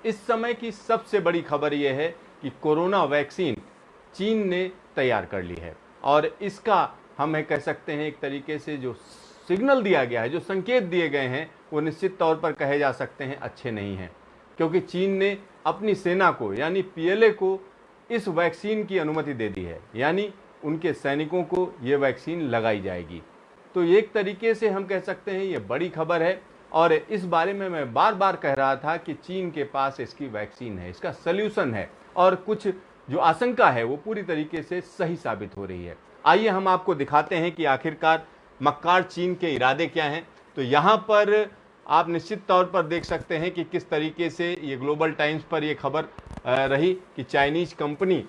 इस समय की सबसे बड़ी खबर यह है कि कोरोना वैक्सीन चीन ने तैयार कर ली है और इसका हमें कह सकते हैं एक तरीके से जो सिग्नल दिया गया है, जो संकेत दिए गए हैं, वो निश्चित तौर पर कहे जा सकते हैं अच्छे नहीं हैं, क्योंकि चीन ने अपनी सेना को यानी पीएलए को इस वैक्सीन की अनुमति दे दी है, यानी उनके सैनिकों को ये वैक्सीन लगाई जाएगी। तो एक तरीके से हम कह सकते हैं ये बड़ी खबर है और इस बारे में मैं बार बार कह रहा था कि चीन के पास इसकी वैक्सीन है, इसका सल्यूशन है और कुछ जो आशंका है वो पूरी तरीके से सही साबित हो रही है। आइए हम आपको दिखाते हैं कि आखिरकार मक्कार चीन के इरादे क्या हैं। तो यहाँ पर आप निश्चित तौर पर देख सकते हैं कि किस तरीके से ये ग्लोबल टाइम्स पर ये खबर रही कि चाइनीज कंपनी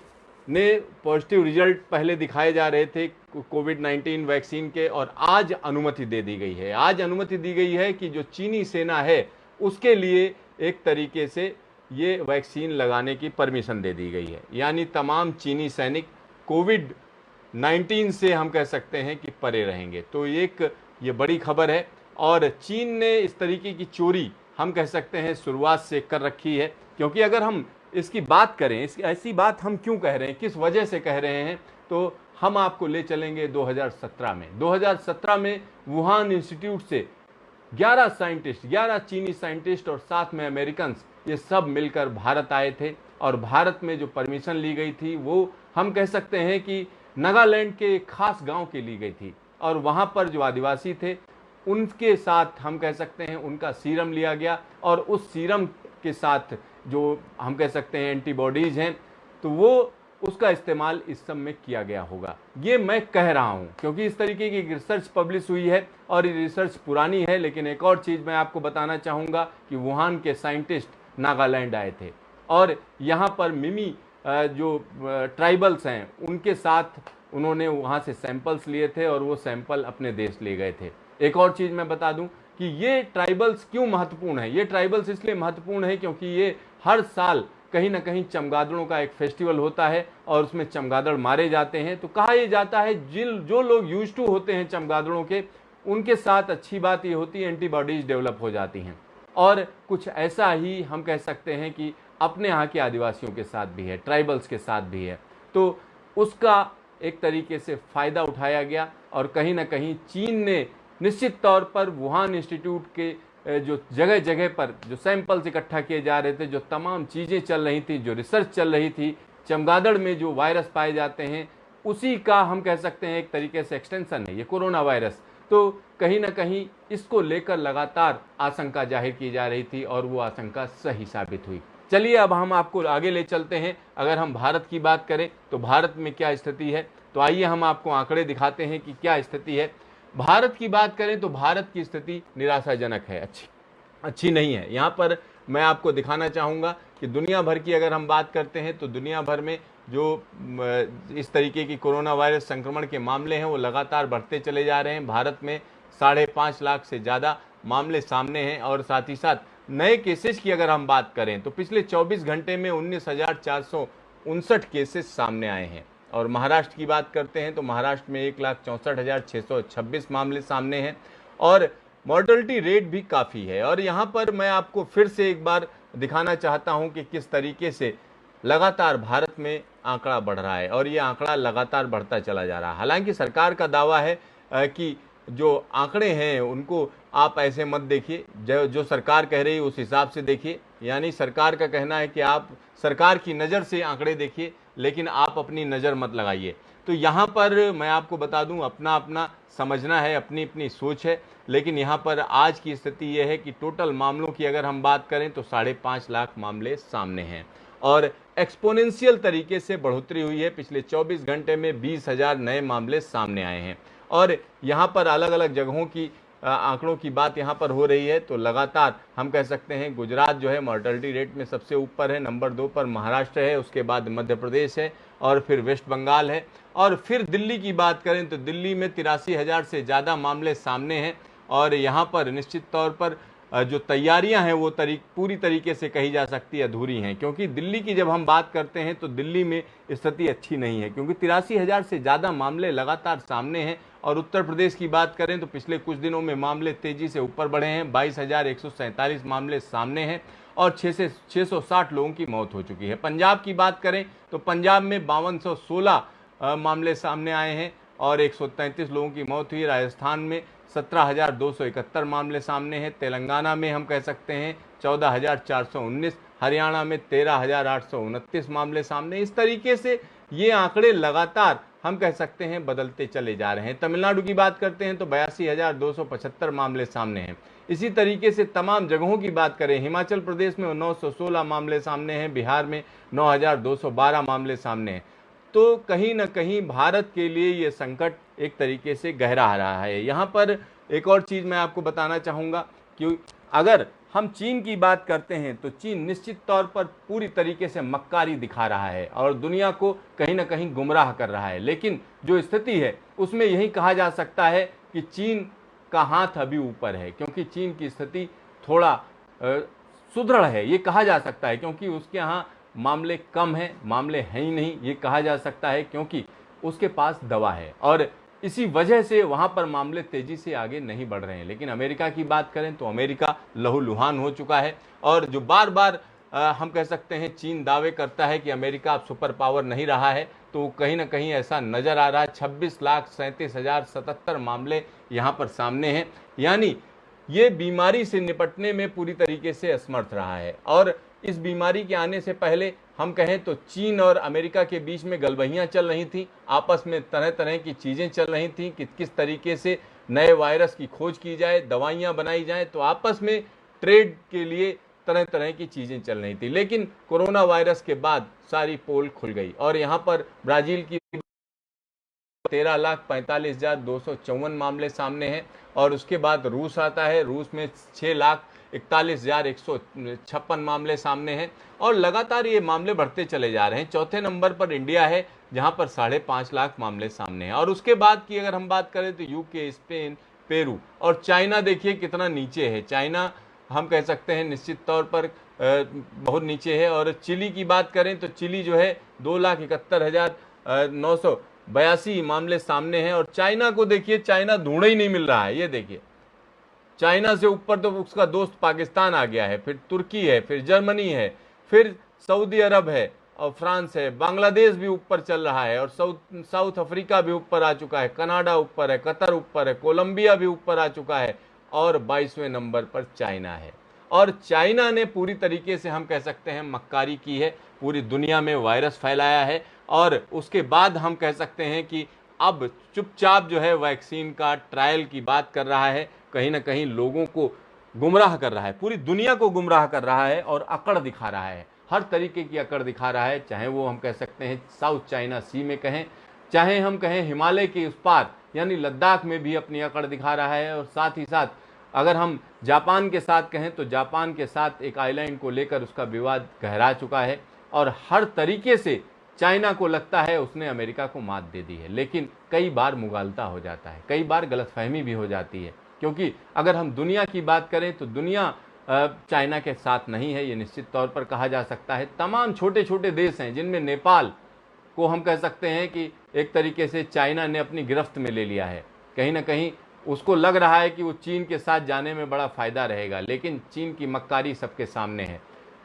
ने पॉजिटिव रिजल्ट पहले दिखाए जा रहे थे कोविड-19 वैक्सीन के और आज अनुमति दे दी गई है। आज अनुमति दी गई है कि जो चीनी सेना है उसके लिए एक तरीके से ये वैक्सीन लगाने की परमिशन दे दी गई है, यानी तमाम चीनी सैनिक कोविड-19 से हम कह सकते हैं कि परे रहेंगे। तो ये बड़ी खबर है और चीन ने इस तरीके की चोरी हम कह सकते हैं शुरुआत से कर रखी है, क्योंकि अगर हम इसकी बात करें, ऐसी बात हम क्यों कह रहे हैं, किस वजह से कह रहे हैं, तो हम आपको ले चलेंगे 2017 में। 2017 में वुहान इंस्टीट्यूट से 11 साइंटिस्ट, 11 चीनी साइंटिस्ट और साथ में अमेरिकन, ये सब मिलकर भारत आए थे और भारत में जो परमिशन ली गई थी वो हम कह सकते हैं कि नागालैंड के एक खास गांव के ली गई थी और वहां पर जो आदिवासी थे उनके साथ हम कह सकते हैं उनका सीरम लिया गया और उस सीरम के साथ जो हम कह सकते हैं एंटीबॉडीज हैं, तो वो उसका इस्तेमाल इस सब में किया गया होगा। ये मैं कह रहा हूं क्योंकि इस तरीके की रिसर्च पब्लिश हुई है और ये रिसर्च पुरानी है। लेकिन एक और चीज़ मैं आपको बताना चाहूँगा कि वुहान के साइंटिस्ट नागालैंड आए थे और यहाँ पर मिमी जो ट्राइबल्स हैं उनके साथ उन्होंने वहाँ से सैंपल्स लिए थे और वो सैंपल अपने देश ले गए थे। एक और चीज़ मैं बता दूं कि ये ट्राइबल्स क्यों महत्वपूर्ण है। ये ट्राइबल्स इसलिए महत्वपूर्ण है क्योंकि ये हर साल कहीं ना कहीं चमगादड़ों का एक फेस्टिवल होता है और उसमें चमगादड़ मारे जाते हैं। तो कहा यह जाता है जो लोग यूज्ड टू होते हैं चमगादड़ों के, उनके साथ अच्छी बात ये होती है एंटीबॉडीज डेवलप हो जाती हैं। और कुछ ऐसा ही हम कह सकते हैं कि अपने यहाँ के आदिवासियों के साथ भी है, ट्राइबल्स के साथ भी है। तो उसका एक तरीके से फ़ायदा उठाया गया और कहीं ना कहीं चीन ने निश्चित तौर पर वुहान इंस्टीट्यूट के जो जगह जगह पर जो सैंपल्स इकट्ठा किए जा रहे थे, जो तमाम चीज़ें चल रही थी, जो रिसर्च चल रही थी, चमगादड़ में जो वायरस पाए जाते हैं उसी का हम कह सकते हैं एक तरीके से एक्सटेंशन है ये कोरोना वायरस। तो कहीं ना कहीं इसको लेकर लगातार आशंका जाहिर की जा रही थी और वो आशंका सही साबित हुई। चलिए अब हम आपको आगे ले चलते हैं। अगर हम भारत की बात करें तो भारत में क्या स्थिति है, तो आइए हम आपको आंकड़े दिखाते हैं कि क्या स्थिति है। भारत की बात करें तो भारत की स्थिति निराशाजनक है, अच्छी नहीं है। यहाँ पर मैं आपको दिखाना चाहूँगा कि दुनिया भर की अगर हम बात करते हैं तो दुनिया भर में जो इस तरीके की कोरोना वायरस संक्रमण के मामले हैं वो लगातार बढ़ते चले जा रहे हैं। भारत में 5.5 लाख से ज़्यादा मामले सामने हैं और साथ ही साथ नए केसेस की अगर हम बात करें तो पिछले 24 घंटे में 19,459 केसेस सामने आए हैं। और महाराष्ट्र की बात करते हैं तो महाराष्ट्र में 1,64,626 मामले सामने हैं और मॉर्टलिटी रेट भी काफ़ी है। और यहाँ पर मैं आपको फिर से एक बार दिखाना चाहता हूँ कि किस तरीके से लगातार भारत में आंकड़ा बढ़ रहा है और ये आंकड़ा लगातार बढ़ता चला जा रहा है। हालांकि सरकार का दावा है कि जो आंकड़े हैं उनको आप ऐसे मत देखिए, जो सरकार कह रही है उस हिसाब से देखिए। यानी सरकार का कहना है कि आप सरकार की नज़र से आंकड़े देखिए लेकिन आप अपनी नज़र मत लगाइए। तो यहाँ पर मैं आपको बता दूँ अपना अपना समझना है, अपनी अपनी सोच है। लेकिन यहाँ पर आज की स्थिति ये है कि टोटल मामलों की अगर हम बात करें तो 5.5 लाख मामले सामने हैं और एक्सपोनेंशियल तरीके से बढ़ोतरी हुई है। पिछले 24 घंटे में 20,000 नए मामले सामने आए हैं और यहाँ पर अलग अलग जगहों की आंकड़ों की बात यहाँ पर हो रही है। तो लगातार हम कह सकते हैं गुजरात जो है मॉर्टलिटी रेट में सबसे ऊपर है, नंबर 2 पर महाराष्ट्र है, उसके बाद मध्य प्रदेश है और फिर वेस्ट बंगाल है। और फिर दिल्ली की बात करें तो दिल्ली में 83,000 से ज़्यादा मामले सामने हैं और यहाँ पर निश्चित तौर पर जो तैयारियां हैं वो पूरी तरीके से कही जा सकती है अधूरी हैं, क्योंकि दिल्ली की जब हम बात करते हैं तो दिल्ली में स्थिति अच्छी नहीं है क्योंकि 83,000 से ज़्यादा मामले लगातार सामने हैं। और उत्तर प्रदेश की बात करें तो पिछले कुछ दिनों में मामले तेज़ी से ऊपर बढ़े हैं, 22,147 मामले सामने हैं और 660 लोगों की मौत हो चुकी है। पंजाब की बात करें तो पंजाब में 5216 मामले सामने आए हैं और 133 लोगों की मौत हुई। राजस्थान में 17,271 मामले सामने हैं। तेलंगाना में हम कह सकते हैं 14,419, हरियाणा में 13,829 मामले सामने। इस तरीके से ये आंकड़े लगातार हम कह सकते हैं बदलते चले जा रहे हैं। तमिलनाडु की बात करते हैं तो 82,275 मामले सामने हैं। इसी तरीके से तमाम जगहों की बात करें, हिमाचल प्रदेश में 916 मामले सामने हैं, बिहार में 9,212 मामले सामने हैं। तो कहीं ना कहीं भारत के लिए ये संकट एक तरीके से गहरा रहा है। यहाँ पर एक और चीज़ मैं आपको बताना चाहूँगा कि अगर हम चीन की बात करते हैं तो चीन निश्चित तौर पर पूरी तरीके से मक्कारी दिखा रहा है और दुनिया को कहीं ना कहीं गुमराह कर रहा है। लेकिन जो स्थिति है उसमें यही कहा जा सकता है कि चीन का हाथ अभी ऊपर है, क्योंकि चीन की स्थिति थोड़ा सुदृढ़ है, ये कहा जा सकता है, क्योंकि उसके यहाँ मामले कम हैं, मामले हैं ही नहीं ये कहा जा सकता है, क्योंकि उसके पास दवा है और इसी वजह से वहां पर मामले तेजी से आगे नहीं बढ़ रहे हैं। लेकिन अमेरिका की बात करें तो अमेरिका लहूलुहान हो चुका है और जो बार बार हम कह सकते हैं चीन दावे करता है कि अमेरिका अब सुपर पावर नहीं रहा है, तो कहीं ना कहीं ऐसा नजर आ रहा है। 26,37,077 मामले यहाँ पर सामने हैं, यानी ये बीमारी से निपटने में पूरी तरीके से असमर्थ रहा है। और इस बीमारी के आने से पहले हम कहें तो चीन और अमेरिका के बीच में गलबहियां चल रही थी, आपस में तरह तरह की चीज़ें चल रही थी कि किस तरीके से नए वायरस की खोज की जाए, दवाइयां बनाई जाए, तो आपस में ट्रेड के लिए तरह तरह की चीज़ें चल रही थी। लेकिन कोरोना वायरस के बाद सारी पोल खुल गई और यहाँ पर ब्राज़ील की 13,45,254 मामले सामने हैं और उसके बाद रूस आता है, रूस में 6,41,156 मामले सामने हैं और लगातार ये मामले बढ़ते चले जा रहे हैं। चौथे नंबर पर इंडिया है जहां पर 5.5 लाख मामले सामने हैं और उसके बाद की अगर हम बात करें तो यूके, स्पेन, पेरू और चाइना देखिए कितना नीचे है। चाइना हम कह सकते हैं निश्चित तौर पर बहुत नीचे है। और चिली की बात करें तो चिली जो है 2,71,982 मामले सामने हैं और चाइना को देखिए, चाइना ढूंढे ही नहीं मिल रहा है। ये देखिए चाइना से ऊपर तो उसका दोस्त पाकिस्तान आ गया है, फिर तुर्की है, फिर जर्मनी है, फिर सऊदी अरब है और फ्रांस है, बांग्लादेश भी ऊपर चल रहा है और साउथ अफ्रीका भी ऊपर आ चुका है, कनाडा ऊपर है, कतर ऊपर है, कोलंबिया भी ऊपर आ चुका है और 22वें नंबर पर चाइना है। और चाइना ने पूरी तरीके से हम कह सकते हैं मक्कारी की है, पूरी दुनिया में वायरस फैलाया है और उसके बाद हम कह सकते हैं कि अब चुपचाप जो है वैक्सीन का ट्रायल की बात कर रहा है, कहीं ना कहीं लोगों को गुमराह कर रहा है, पूरी दुनिया को गुमराह कर रहा है और अकड़ दिखा रहा है, हर तरीके की अकड़ दिखा रहा है। चाहे वो हम कह सकते हैं साउथ चाइना सी में कहें, चाहे हम कहें हिमालय के उस पार यानी लद्दाख में भी अपनी अकड़ दिखा रहा है। और साथ ही साथ अगर हम जापान के साथ कहें तो जापान के साथ एक आइलैंड को लेकर उसका विवाद गहरा चुका है और हर तरीके से चाइना को लगता है उसने अमेरिका को मात दे दी है। लेकिन कई बार मुगालता हो जाता है, कई बार गलतफहमी भी हो जाती है, क्योंकि अगर हम दुनिया की बात करें तो दुनिया चाइना के साथ नहीं है, ये निश्चित तौर पर कहा जा सकता है। तमाम छोटे छोटे देश हैं जिनमें नेपाल को हम कह सकते हैं कि एक तरीके से चाइना ने अपनी गिरफ्त में ले लिया है। कहीं ना कहीं उसको लग रहा है कि वो चीन के साथ जाने में बड़ा फ़ायदा रहेगा, लेकिन चीन की मक्कारी सबके सामने है।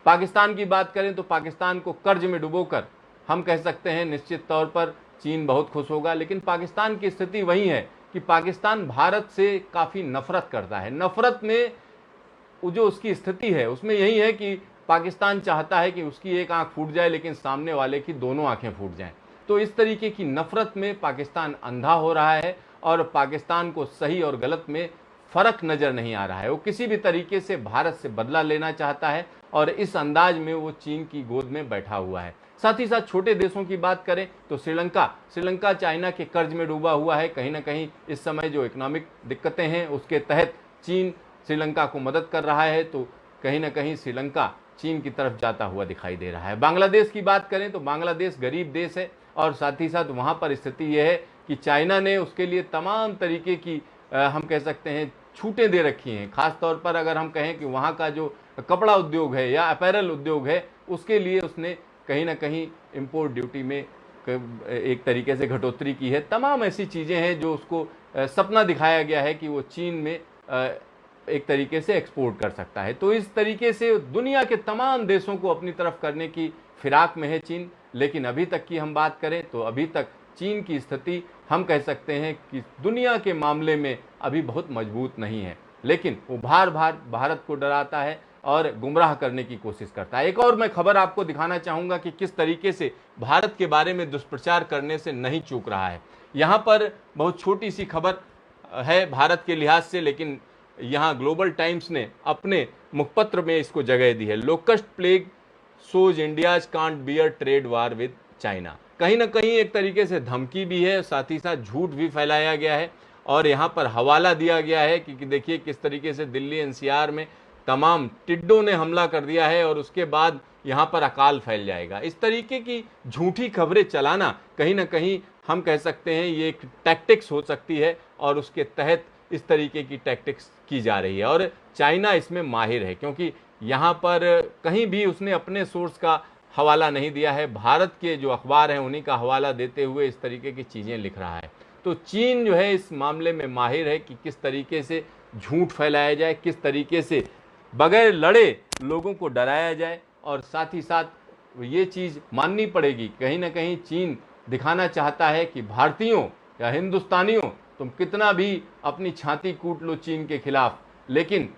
पाकिस्तान की बात करें तो पाकिस्तान को कर्ज में डुबोकर हम कह सकते हैं निश्चित तौर पर चीन बहुत खुश होगा। लेकिन पाकिस्तान की स्थिति वही है कि पाकिस्तान भारत से काफ़ी नफरत करता है। नफरत में जो उसकी स्थिति है उसमें यही है कि पाकिस्तान चाहता है कि उसकी एक आंख फूट जाए लेकिन सामने वाले की दोनों आंखें फूट जाएं। तो इस तरीके की नफरत में पाकिस्तान अंधा हो रहा है और पाकिस्तान को सही और गलत में फ़र्क नज़र नहीं आ रहा है। वो किसी भी तरीके से भारत से बदला लेना चाहता है और इस अंदाज में वो चीन की गोद में बैठा हुआ है। साथ ही साथ छोटे देशों की बात करें तो श्रीलंका चाइना के कर्ज में डूबा हुआ है। कहीं ना कहीं इस समय जो इकोनॉमिक दिक्कतें हैं उसके तहत चीन श्रीलंका को मदद कर रहा है, तो कहीं ना कहीं श्रीलंका चीन की तरफ जाता हुआ दिखाई दे रहा है। बांग्लादेश की बात करें तो बांग्लादेश गरीब देश है और साथ ही साथ वहाँ पर स्थिति यह है कि चाइना ने उसके लिए तमाम तरीके की हम कह सकते हैं छूटें दे रखी हैं। खास तौर पर अगर हम कहें कि वहाँ का जो कपड़ा उद्योग है या अपैरल उद्योग है उसके लिए उसने कहीं ना कहीं इंपोर्ट ड्यूटी में एक तरीके से घटोतरी की है। तमाम ऐसी चीज़ें हैं जो उसको सपना दिखाया गया है कि वो चीन में एक तरीके से एक्सपोर्ट कर सकता है। तो इस तरीके से दुनिया के तमाम देशों को अपनी तरफ करने की फिराक में है चीन। लेकिन अभी तक की हम बात करें तो अभी तक चीन की स्थिति हम कह सकते हैं कि दुनिया के मामले में अभी बहुत मजबूत नहीं है, लेकिन वो बार बार भारत को डराता है और गुमराह करने की कोशिश करता है। एक और मैं खबर आपको दिखाना चाहूँगा कि किस तरीके से भारत के बारे में दुष्प्रचार करने से नहीं चूक रहा है। यहाँ पर बहुत छोटी सी खबर है भारत के लिहाज से, लेकिन यहाँ ग्लोबल टाइम्स ने अपने मुखपत्र में इसको जगह दी है। Locust plague shows India's can't beer trade war with China. कहीं ना कहीं एक तरीके से धमकी भी है, साथ ही साथ झूठ भी फैलाया गया है और यहाँ पर हवाला दिया गया है कि देखिए किस तरीके से दिल्ली एनसीआर में तमाम टिड्डों ने हमला कर दिया है और उसके बाद यहाँ पर अकाल फैल जाएगा। इस तरीके की झूठी खबरें चलाना कहीं ना कहीं हम कह सकते हैं ये एक टैक्टिक्स हो सकती है और उसके तहत इस तरीके की टैक्टिक्स की जा रही है और चाइना इसमें माहिर है, क्योंकि यहाँ पर कहीं भी उसने अपने सोर्स का हवाला नहीं दिया है। भारत के जो अखबार हैं उन्हीं का हवाला देते हुए इस तरीके की चीज़ें लिख रहा है। तो चीन जो है इस मामले में माहिर है कि किस तरीके से झूठ फैलाया जाए, किस तरीके से बगैर लड़े लोगों को डराया जाए और साथ ही साथ ये चीज़ माननी पड़ेगी, कहीं ना कहीं चीन दिखाना चाहता है कि भारतीयों या हिंदुस्तानियों तुम कितना भी अपनी छाती कूट लो चीन के खिलाफ, लेकिन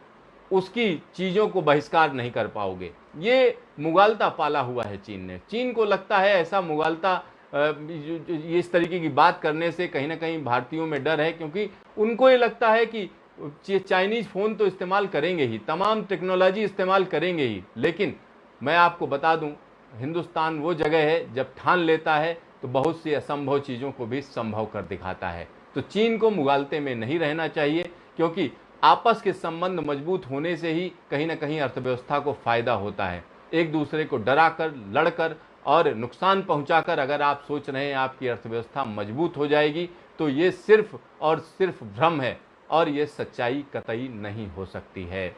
उसकी चीज़ों को बहिष्कार नहीं कर पाओगे। ये मुगालता पाला हुआ है चीन ने। चीन को लगता है ऐसा मुगालता ये इस तरीके की बात करने से कहीं ना कहीं भारतीयों में डर है, क्योंकि उनको ये लगता है कि चाइनीज़ फ़ोन तो इस्तेमाल करेंगे ही, तमाम टेक्नोलॉजी इस्तेमाल करेंगे ही, लेकिन मैं आपको बता दूं हिंदुस्तान वो जगह है जब ठान लेता है तो बहुत सी असंभव चीज़ों को भी संभव कर दिखाता है। तो चीन को मुगालते में नहीं रहना चाहिए, क्योंकि आपस के संबंध मजबूत होने से ही कहीं ना कहीं अर्थव्यवस्था को फ़ायदा होता है। एक दूसरे को डराकर, लड़कर और नुकसान पहुंचाकर अगर आप सोच रहे हैं आपकी अर्थव्यवस्था मजबूत हो जाएगी, तो ये सिर्फ और सिर्फ भ्रम है और ये सच्चाई कतई नहीं हो सकती है।